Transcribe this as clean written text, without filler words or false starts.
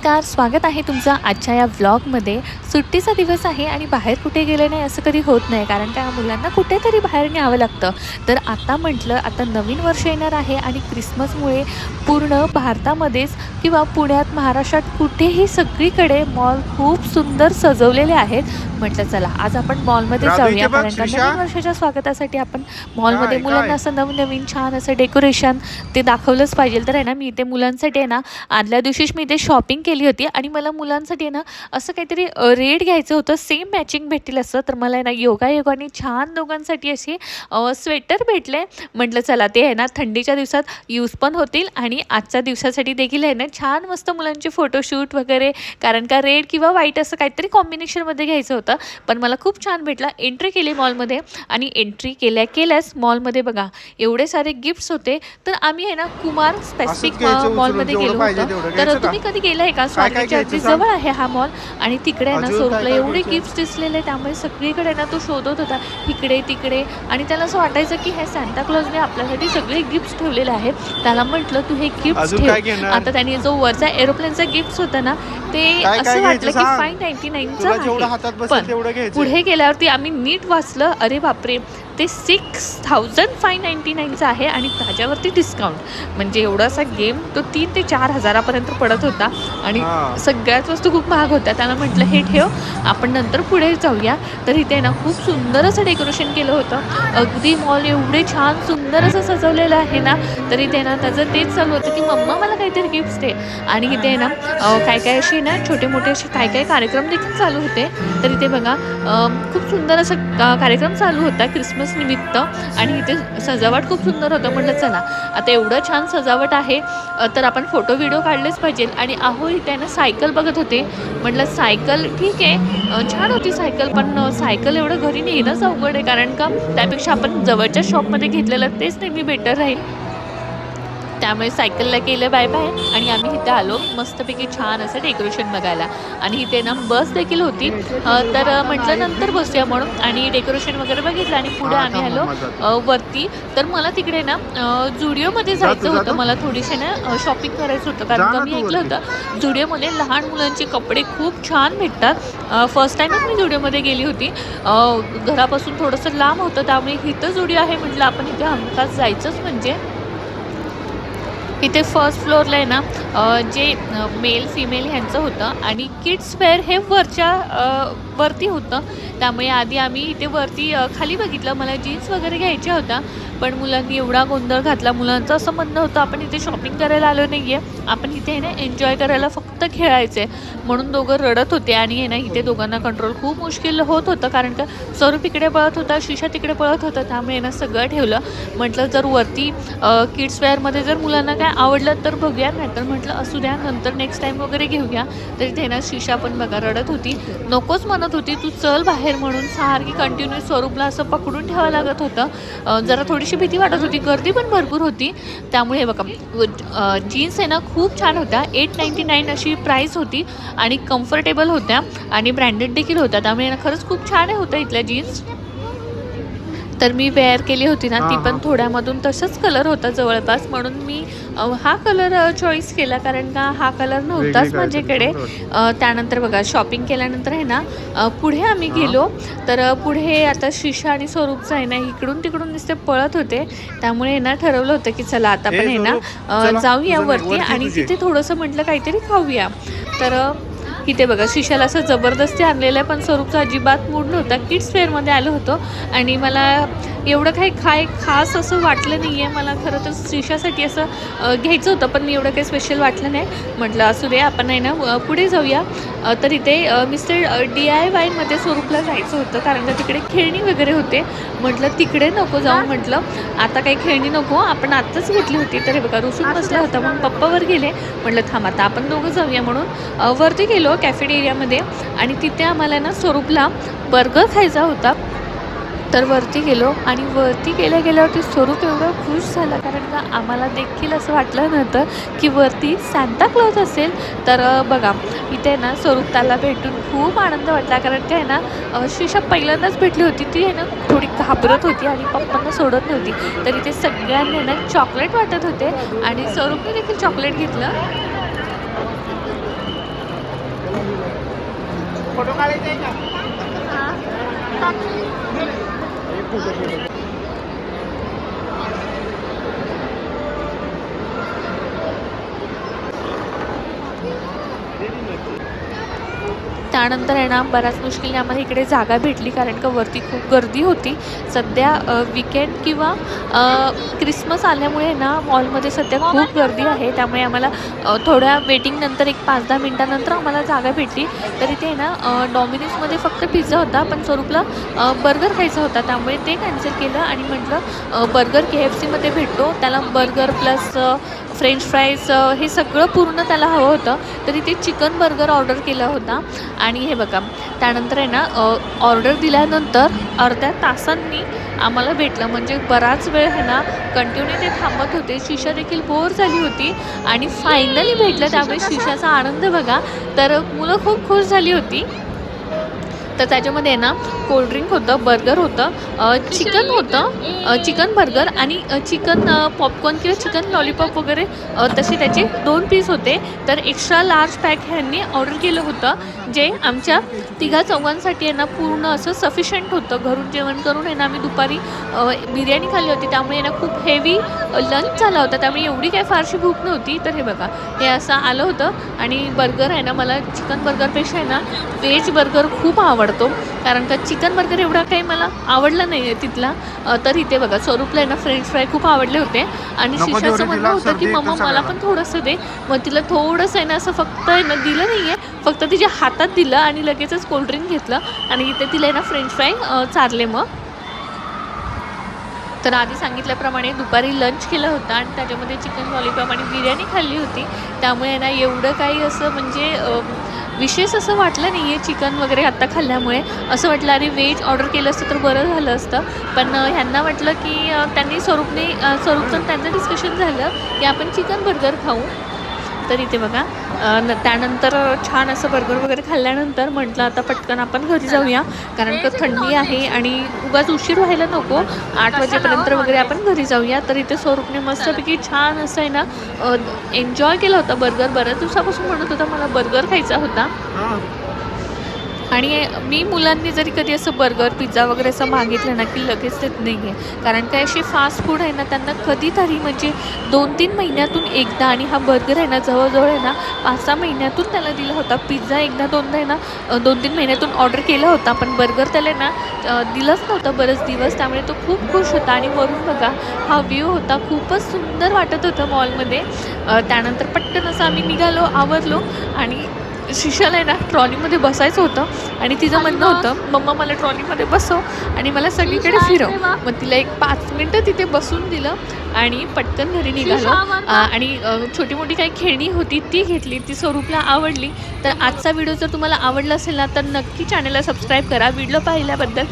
नमस्कार, स्वागत आहे तुमचं आजच्या या व्लॉगमध्ये. सुट्टीचा दिवस आहे आणि बाहेर कुठे गेले नाही असं कधी होत नाही, कारण त्या मुलांना कुठेतरी बाहेर न्यावं लागतं. तर आता म्हटलं, आता नवीन वर्ष येणार आहे आणि क्रिसमसमुळे पूर्ण भारतामध्येच किंवा पुण्यात, महाराष्ट्रात कुठेही सगळीकडे मॉल खूप सुंदर सजवलेले आहेत. म्हटलं चला आज आपण मॉलमध्ये जाऊया, कारण का नवीन वर्षाच्या स्वागतासाठी आपण मॉलमध्ये मुलांना असं नवीन छान असं डेकोरेशन ते दाखवलंच पाहिजे. तर आहे ना, मी ते मुलांसाठी आहे ना, आदल्या दिवशीच मी ते शॉपिंग केली होती आणि मला मुलांसाठी आहे ना असं काहीतरी रेड घ्यायचं होतं, सेम मॅचिंग भेटतील असं. तर मला आहे ना योगायोगाने छान दोघांसाठी असे स्वेटर भेटले. म्हटलं चला ते आहे ना थंडीच्या दिवसात यूज पण होतील आणि आजच्या दिवसासाठी देखील आहे ना छान मस्त मुलांचे फोटोशूट वगैरे, कारण का रेड किंवा व्हाईट असं काहीतरी कॉम्बिनेशनमध्ये घ्यायचं होतं. पण मला खूप छान भेटला. एंट्री केली मॉलमध्ये आणि एंट्री केल्याच मॉलमध्ये बघा एवढे सारे गिफ्ट्स होते. तर आम्ही आहे ना कुमार स्पेसिफिक मॉलमध्ये गेलो होतो. तर तुम्ही कधी गेलं आहे का? स्वारगेटच्या अगदी जवळ आहे हा मॉल आणि तिकडे आहे ना स्वरूपला एवढे गिफ्ट्स दिसलेले, त्यामुळे सगळीकडे ना तो शोधत होता इकडे तिकडे आणि त्याला असं वाटायचं की हे सांता क्लॉजने आपल्यासाठी सगळे गिफ्ट्स ठेवलेले आहेत. त्याला म्हटलं तू हे गिफ्ट्स ठेव. आता त्याने जो वरचा एरोप्लेनचा गिफ्ट्स होता ना ते असं वाटलं की 599चं आहे. पण पुढे गेल्यावरती आम्ही नीट वाचलं, अरे बापरे ते 6599चं आहे आणि त्याच्यावरती डिस्काउंट. म्हणजे एवढासा गेम तो 3 ते 4 हजारापर्यंत पडत होता आणि सगळ्याच वस्तू खूप महाग होत्या. त्याला म्हटलं हे ठेव, आपण नंतर पुढे जाऊया. तर इथे ना खूप सुंदर असं डेकोरेशन केलं होतं. अगदी मॉल एवढे छान सुंदर असं सजवलेलं आहे ना. तर इथे ना त्याचं तेच चालू होतं की मम्मा मला काहीतरी गिफ्ट्स दे. आणि इथे ना काय असे ना छोटे मोठे असे काय कार्यक्रम देखील चालू होते. तर इथे बघा खूप सुंदर असं कार्यक्रम चालू होता क्रिसमस निमित्त आणि इथे सजावट खूप सुंदर होतं. म्हटलं चला आता एवढं छान सजावट आहे तर आपण फोटो व्हिडिओ काढलेच पाहिजे. आणि अहो इथे ना सायकल बघत होते. म्हटलं सायकल ठीक आहे, छान होती सायकल, पण सायकल एवढं घरी नेणंच अवघड आहे, कारण का त्यापेक्षा आपण जवळच्या शॉपमध्ये घेतलेलं तेच नेहमी बेटर राहील. त्यामुळे सायकलला केलं बाय बाय आणि आम्ही इथे आलो मस्तपैकी छान असं डेकोरेशन बघायला. आणि इथे ना बस देखील होती. तर म्हटलं नंतर बसूया म्हणून आणि डेकोरेशन वगैरे बघितलं आणि पुढे आम्ही आलो वरती. तर मला तिकडे ना जुडिओमध्ये जायचं होतं. मला थोडीशी ना शॉपिंग करायचं होतं, कारण का मी ऐकलं होतं जुडिओमध्ये लहान मुलांचे कपडे खूप छान भेटतात. फर्स्ट टाईमच मी जुडिओमध्ये गेली होती. घरापासून थोडंसं लांब होतं, त्यामुळे इथं जुडिओ आहे म्हटलं आपण इथे हमखास जायचंच. म्हणजे इथे फर्स्ट फ्लोअरला आहे ना जे मेल फिमेल ह्यांचं होतं आणि किड्स वेअर हे वरती होतं. त्यामुळे आधी आम्ही इथे वरती खाली बघितलं. मला जीन्स वगैरे घ्यायच्या होत्या, पण मुलांनी एवढा गोंधळ घातला. मुलांचं असं म्हणणं होतं आपण इथे शॉपिंग करायला आलो नाही आहे, आपण इथे ना एन्जॉय करायला फक्त खेळायचे, म्हणून दोघं रडत होते. आणि आहे ना इथे दोघांना कंट्रोल खूप मुश्किल होत होतं, कारण का स्वरूप इकडे पळत होता, शिशा तिकडे पळत होता. त्यामुळे ना सगळं ठेवलं. म्हटलं जर वरती किड्स वेअरमध्ये जर मुलांना काय आवडलं तर बघूया, नाही तर म्हटलं असू द्या, नंतर नेक्स्ट टाईम वगैरे घेऊया. तर इथे ना शिशा पण बघा रडत होती, नकोच म्हणत होती तू चल बाहेर म्हणून. सारखी कंटिन्यू स्वरूपला असं पकडून ठेवावं लागत होतं. जरा थोडीशी भीती वाटत होती, गर्दी पण भरपूर होती. त्यामुळे बघा जीन्स आहे ना खूप छान होत्या. 899 अशी प्राईस होती आणि कम्फर्टेबल होत्या आणि ब्रँडेड देखील होत्या. त्यामुळे ना खरंच खूप छान होत्या इथल्या जीन्स. तर मी वेअर केली होती ना ती पण थोड्यामधून तसंच कलर होता जवळपास, म्हणून मी हा कलर चॉईस केला, कारण का हा कलर नव्हताच माझ्याकडे. त्यानंतर बघा शॉपिंग केल्यानंतर आहे ना पुढे आम्ही गेलो. तर पुढे आता शिशा आणि स्वरूपचं आहे ना इकडून तिकडून नुसते पळत होते. त्यामुळे ना ठरवलं होतं की चला आता आपण आहे ना जाऊया वरती आणि तिथे थोडंसं म्हटलं काहीतरी खाऊया. तर इथे बघा शिशाला असं जबरदस्ती आणलेलं आहे, पण स्वरूपचा अजिबात मूड नव्हता. किड्स फेअरमध्ये आलो होतो आणि मला एवढं काही खास असं वाटलं नाही आहे. मला खरं तर शिशासाठी असं घ्यायचं होतं, पण एवढं काही स्पेशल वाटलं नाही. म्हटलं असू दे आपण आहे ना पुढे जाऊया. तर इथे मिस्टर DIYमध्ये स्वरूपला जायचं होतं, कारण का तिकडे खेळणी वगैरे होते. म्हटलं तिकडे नको जाऊ, म्हटलं आता काही खेळणी नको, आपण आत्ताच घेतली होती. तर हे बघा रुसून बसला होता, मग पप्पावर गेले. म्हटलं थांब आता आपण दोघं जाऊया म्हणून वरती गेलो कॅफेटेरियामध्ये आणि तिथे आम्हाला ना स्वरूपला बर्गर खायचा होता. तर वरती गेलो आणि वरती गेल्यावरती स्वरूप एवढं खुश झाला, कारण का आम्हाला देखील असं वाटलं नव्हतं की वरती सांता क्लॉज असेल. तर बघा इथे ना स्वरूप त्याला भेटून खूप आनंद वाटला, कारण काय ना शिशा पहिल्यांदाच भेटली होती. ती आहे ना थोडी घाबरत होती आणि पप्पांना सोडत नव्हती. तर इथे सगळ्यांनी ना चॉकलेट वाटत होते आणि स्वरूपने देखील चॉकलेट घेतलं. फोटो काढायचे आहे का? त्यानंतर आहे ना बऱ्याच मुश्किलने आम्हाला इकडे जागा भेटली, कारण का वरती खूप गर्दी होती. सध्या वीकेंड किंवा क्रिसमस आल्यामुळे ना मॉलमध्ये सध्या खूप गर्दी आहे. त्यामुळे आम्हाला थोड्या वेटिंगनंतर एक 5-10 मिनटानंतर आम्हाला जागा भेटली. तर इथे आहे ना डॉमिनोजमध्ये फक्त पिझ्झा होता, पण स्वरूपला बर्गर खायचा होता. त्यामुळे ते कॅन्सल केलं आणि म्हटलं बर्गर KFCमध्ये भेटतो. त्याला बर्गर प्लस फ्रेंच फ्राईज हे सगळं पूर्ण त्याला हवं होतं. तर इथे चिकन बर्गर ऑर्डर केला होता. आणि हे बघा, त्यानंतर आहे ना ऑर्डर दिल्यानंतर अर्ध्या तासांनी आम्हाला भेटलं. म्हणजे बराच वेळ आहे ना कंटिन्यू ते थांबत होते. शिशा देखील बोर झाली होती आणि फायनली भेटलं. त्यामुळे शिशाचा आनंद बघा. तर मुलं खूप खुश झाली होती. तर त्याच्यामध्ये ना कोल्ड्रिंक होतं, बर्गर होतं, चिकन होतं, चिकन बर्गर आणि चिकन पॉपकॉर्न किंवा चिकन लॉलीपॉप वगैरे तसे त्याचे 2 पीस होते. तर एक्स्ट्रा लार्ज पॅक ह्यांनी ऑर्डर केलं होतं, जे आमच्या तिघा-चौघांसाठी आहे ना पूर्ण असं सफिशियंट होतं. घरून जेवण करून आहे ना आम्ही दुपारी बिर्याणी खाल्ली होती. त्यामुळे ना खूप हेवी लंच झाला होता. त्यामुळे एवढी काही फारशी भूक नव्हती. तर हे बघा, हे असं आलं होतं. आणि बर्गर आहे ना, मला चिकन बर्गरपेक्षा आहे ना व्हेज बर्गर खूप आवडतो, कारण का चिकन बर्गर एवढा काही मला आवडला नाही आहे तिथला. तर इथे बघा, स्वरूपला आहे ना फ्रेंच फ्राय खूप आवडले होते. आणि शिशाचं म्हणणं होतं की मम्मा मला पण थोडंसं दे. मग तिला थोडंसं आहे ना असं फक्त आहे ना दिलं नाही आहे, फक्त तिच्या हातात दिलं आणि लगेचच कोल्ड्रिंक घेतलं. आणि इथे तिला आहे ना फ्रेंच फ्राय चारले. मग तर आधी सांगितल्याप्रमाणे दुपारी लंच केलं होतं आणि त्याच्यामध्ये चिकन लॉलीपॉप आणि बिर्याणी खाल्ली होती. त्यामुळे ना एवढं काही असं म्हणजे विशेष असं वाटलं नाही आहे चिकन वगैरे आत्ता खाल्ल्यामुळे. असं वाटलं अरे व्हेज ऑर्डर केलं असतं तर बरं झालं असतं. पण ह्यांना वाटलं की त्यांनी स्वरूपचं त्यांचं डिस्कशन झालं की आपण चिकन बर्गर खाऊ. तर इथे बघा, त्यानंतर छान असं बर्गर वगैरे खाल्ल्यानंतर म्हटलं आता पटकन आपण घरी जाऊया, कारण का थंडी आहे आणि उगाच उशीर व्हायला नको. 8 वाजेपर्यंत वगैरे आपण घरी जाऊया. तर इथे स्वरूपने मस्तपैकी छान असं आहे ना एन्जॉय केलं होतं बर्गर. बऱ्याच दिवसापासून म्हणत होता मला बर्गर खायचा होता. आणि मी मुलांनी जरी कधी असं बर्गर पिझ्झा वगैरे असं मागितलं ना की लगेच देत नाही आहे, कारण काय असे फास्ट फूड आहे ना त्यांना कधीतरी म्हणजे 2-3 महिन्यातून एकदा. आणि हा बर्गर आहे ना जवळजवळ आहे ना 5-6 महिन्यातून त्याला दिला होता. पिझ्झा एकदा दोनदा आहे ना 2-3 महिन्यातून ऑर्डर केला होता, पण बर्गर त्याला ना दिलंच नव्हतं बरेच दिवस. त्यामुळे तो खूप खुश होता. आणि वरून बघा हा व्ह्यू होता, खूपच सुंदर वाटत होतं मॉलमध्ये. त्यानंतर पटकन असं आम्ही निघालो, आवरलो. आणि शिशाला आहे ना ट्रॉलीमध्ये बसायचं होतं आणि तिचं म्हणणं होतं मम्मा मला ट्रॉलीमध्ये बसव आणि मला सगळीकडे फिरव. मग तिला एक 5 मिनटं तिथे बसून दिलं आणि पटकन घरी निघालो. आणि छोटी मोठी काही खेळणी होती ती घेतली, ती स्वरूपला आवडली. तर आजचा व्हिडिओ जर तुम्हाला आवडला असेल ना तर नक्की चॅनलला सबस्क्राईब करा. व्हिडिओ पाहिल्याबद्दल